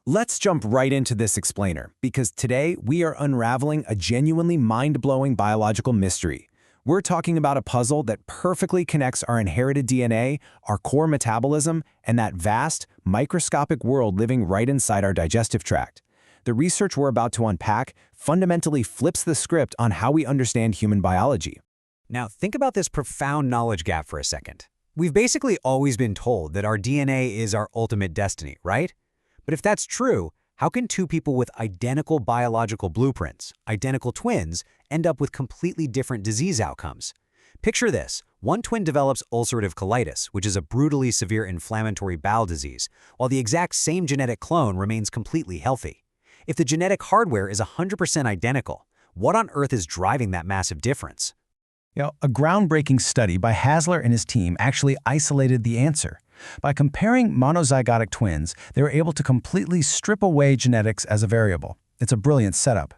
Let's jump right into this explainer, because today we are unraveling a genuinely mind-blowing biological mystery. We're talking about a puzzle that perfectly connects our inherited DNA, our core metabolism, and that vast, microscopic world living right inside our digestive tract. The research we're about to unpack fundamentally flips the script on how we understand human biology. Now, think about this profound knowledge gap for a second. We've basically always been told that our DNA is our ultimate destiny, right? But if that's true, how can two people with identical biological blueprints, identical twins, end up with completely different disease outcomes? Picture this. One twin develops ulcerative colitis, which is a brutally severe inflammatory bowel disease, while the exact same genetic clone remains completely healthy. If the genetic hardware is 100% identical, what on earth is driving that massive difference? A groundbreaking study by Hasler and his team actually isolated the answer. By comparing monozygotic twins, they were able to completely strip away genetics as a variable. It's a brilliant setup.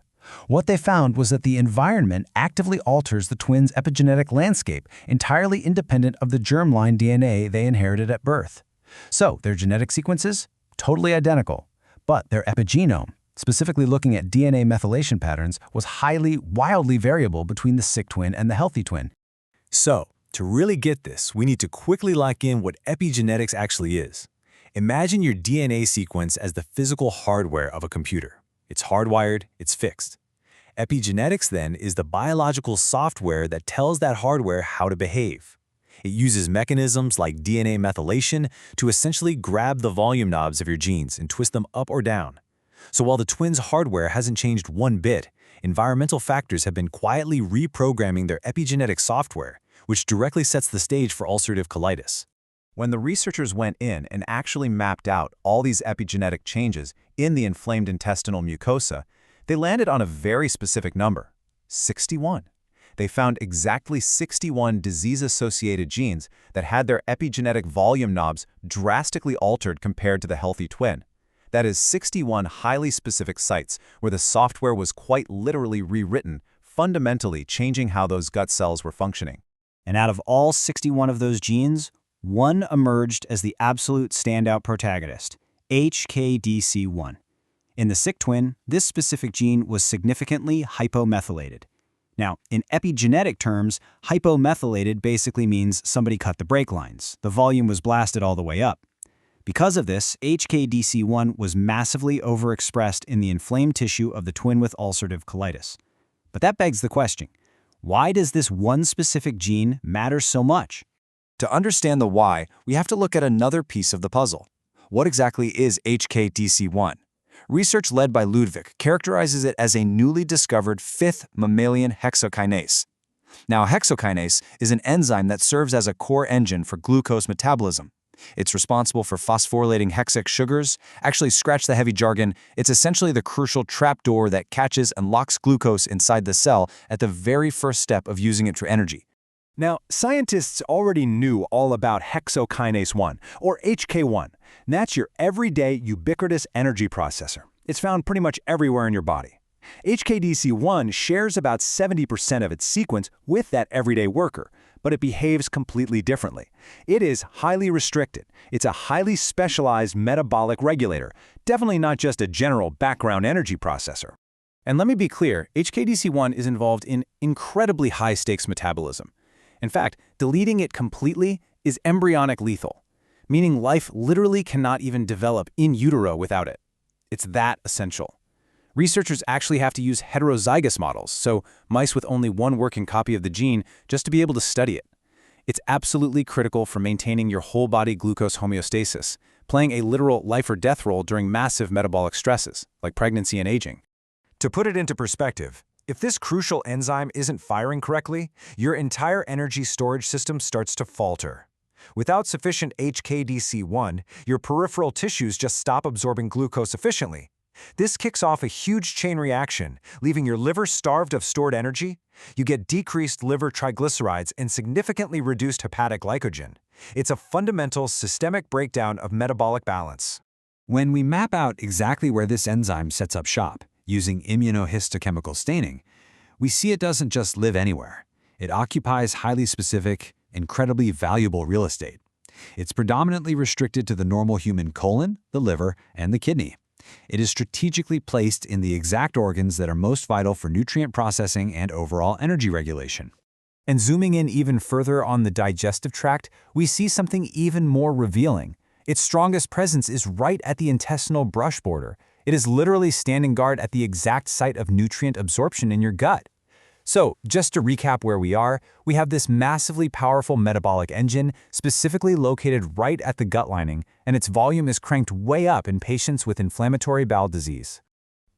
What they found was that the environment actively alters the twins' epigenetic landscape, entirely independent of the germline DNA they inherited at birth. So, their genetic sequences? Totally identical. But their epigenome, specifically looking at DNA methylation patterns, was wildly variable between the sick twin and the healthy twin. So, to really get this, we need to quickly lock in what epigenetics actually is. Imagine your DNA sequence as the physical hardware of a computer. It's hardwired, it's fixed. Epigenetics, then, is the biological software that tells that hardware how to behave. It uses mechanisms like DNA methylation to essentially grab the volume knobs of your genes and twist them up or down. So while the twins' hardware hasn't changed one bit, environmental factors have been quietly reprogramming their epigenetic software, which directly sets the stage for ulcerative colitis. When the researchers went in and actually mapped out all these epigenetic changes in the inflamed intestinal mucosa, they landed on a very specific number, 61. They found exactly 61 disease-associated genes that had their epigenetic volume knobs drastically altered compared to the healthy twin. That is 61 highly specific sites where the software was quite literally rewritten, fundamentally changing how those gut cells were functioning. And out of all 61 of those genes, one emerged as the absolute standout protagonist, HKDC1. In the sick twin, this specific gene was significantly hypomethylated. Now, in epigenetic terms, hypomethylated basically means somebody cut the brake lines. The volume was blasted all the way up. Because of this, HKDC1 was massively overexpressed in the inflamed tissue of the twin with ulcerative colitis. But that begs the question, why does this one specific gene matter so much? To understand the why, we have to look at another piece of the puzzle. What exactly is HKDC1? Research led by Ludwig characterizes it as a newly discovered fifth mammalian hexokinase. Now, hexokinase is an enzyme that serves as a core engine for glucose metabolism. It's responsible for phosphorylating hexic sugars. Actually, scratch the heavy jargon, it's essentially the crucial trapdoor that catches and locks glucose inside the cell at the very first step of using it for energy. Now, scientists already knew all about hexokinase 1, or HK1. And that's your everyday ubiquitous energy processor. It's found pretty much everywhere in your body. HKDC1 shares about 70% of its sequence with that everyday worker, but it behaves completely differently. It is highly restricted. It's a highly specialized metabolic regulator, definitely not just a general background energy processor. And let me be clear, HKDC1 is involved in incredibly high-stakes metabolism. In fact, deleting it completely is embryonic lethal, meaning life literally cannot even develop in utero without it. It's that essential. Researchers actually have to use heterozygous models, so mice with only one working copy of the gene, just to be able to study it. It's absolutely critical for maintaining your whole body glucose homeostasis, playing a literal life or death role during massive metabolic stresses, like pregnancy and aging. To put it into perspective, if this crucial enzyme isn't firing correctly, your entire energy storage system starts to falter. Without sufficient HKDC1, your peripheral tissues just stop absorbing glucose efficiently. This kicks off a huge chain reaction, leaving your liver starved of stored energy. You get decreased liver triglycerides and significantly reduced hepatic glycogen. It's a fundamental systemic breakdown of metabolic balance. When we map out exactly where this enzyme sets up shop, using immunohistochemical staining, we see it doesn't just live anywhere. It occupies highly specific, incredibly valuable real estate. It's predominantly restricted to the normal human colon, the liver, and the kidney. It is strategically placed in the exact organs that are most vital for nutrient processing and overall energy regulation. And zooming in even further on the digestive tract, we see something even more revealing. Its strongest presence is right at the intestinal brush border. It is literally standing guard at the exact site of nutrient absorption in your gut. So, just to recap where we are, we have this massively powerful metabolic engine specifically located right at the gut lining, and its volume is cranked way up in patients with inflammatory bowel disease.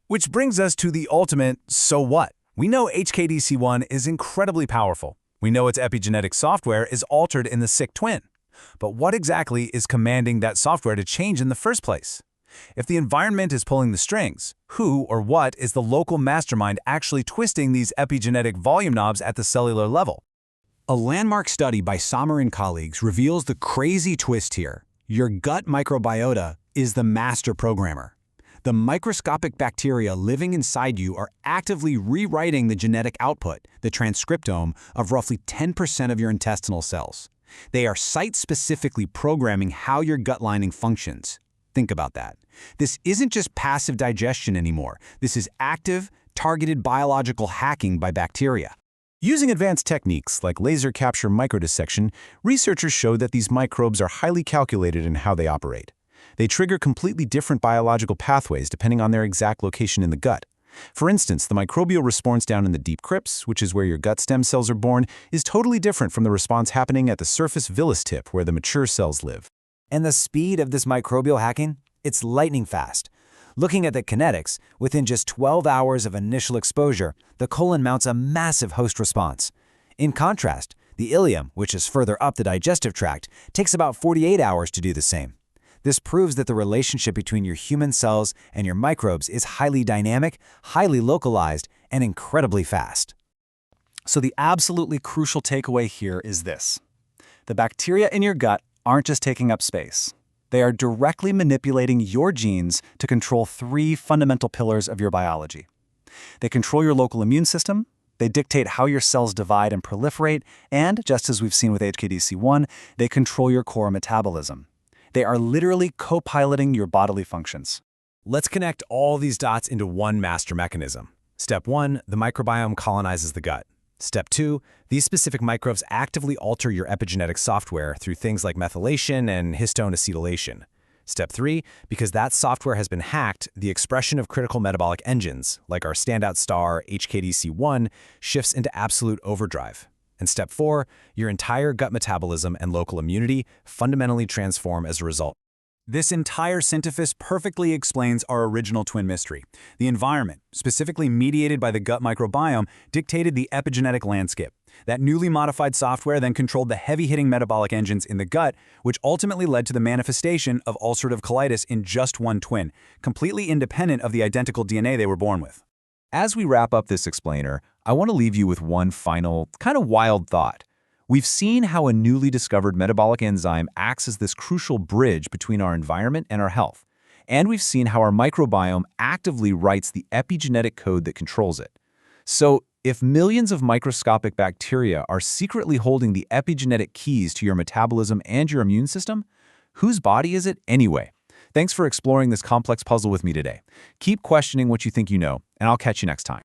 Which brings us to the ultimate so what? We know HKDC1 is incredibly powerful. We know its epigenetic software is altered in the sick twin. But what exactly is commanding that software to change in the first place? If the environment is pulling the strings, who or what is the local mastermind actually twisting these epigenetic volume knobs at the cellular level? A landmark study by Sommer and colleagues reveals the crazy twist here. Your gut microbiota is the master programmer. The microscopic bacteria living inside you are actively rewriting the genetic output, the transcriptome, of roughly 10% of your intestinal cells. They are site-specifically programming how your gut lining functions. Think about that. This isn't just passive digestion anymore. This is active, targeted biological hacking by bacteria. Using advanced techniques like laser capture microdissection, researchers showed that these microbes are highly calculated in how they operate. They trigger completely different biological pathways depending on their exact location in the gut. For instance, the microbial response down in the deep crypts, which is where your gut stem cells are born, is totally different from the response happening at the surface villus tip where the mature cells live. And the speed of this microbial hacking? It's lightning fast. Looking at the kinetics, within just 12 hours of initial exposure, the colon mounts a massive host response. In contrast, the ileum, which is further up the digestive tract, takes about 48 hours to do the same. This proves that the relationship between your human cells and your microbes is highly dynamic, highly localized, and incredibly fast. So the absolutely crucial takeaway here is this. The bacteria in your gut aren't just taking up space. They are directly manipulating your genes to control three fundamental pillars of your biology. They control your local immune system, they dictate how your cells divide and proliferate, and, just as we've seen with HKDC1, they control your core metabolism. They are literally co-piloting your bodily functions. Let's connect all these dots into one master mechanism. Step 1, the microbiome colonizes the gut. Step 2, these specific microbes actively alter your epigenetic software through things like methylation and histone acetylation. Step 3, because that software has been hacked, the expression of critical metabolic engines, like our standout star HKDC1, shifts into absolute overdrive. And step 4, your entire gut metabolism and local immunity fundamentally transform as a result. This entire synthesis perfectly explains our original twin mystery. The environment, specifically mediated by the gut microbiome, dictated the epigenetic landscape. That newly modified software then controlled the heavy-hitting metabolic engines in the gut, which ultimately led to the manifestation of ulcerative colitis in just one twin, completely independent of the identical DNA they were born with. As we wrap up this explainer, I want to leave you with one final, kind of wild thought. We've seen how a newly discovered metabolic enzyme acts as this crucial bridge between our environment and our health. And we've seen how our microbiome actively writes the epigenetic code that controls it. So, if millions of microscopic bacteria are secretly holding the epigenetic keys to your metabolism and your immune system, whose body is it anyway? Thanks for exploring this complex puzzle with me today. Keep questioning what you think you know, and I'll catch you next time.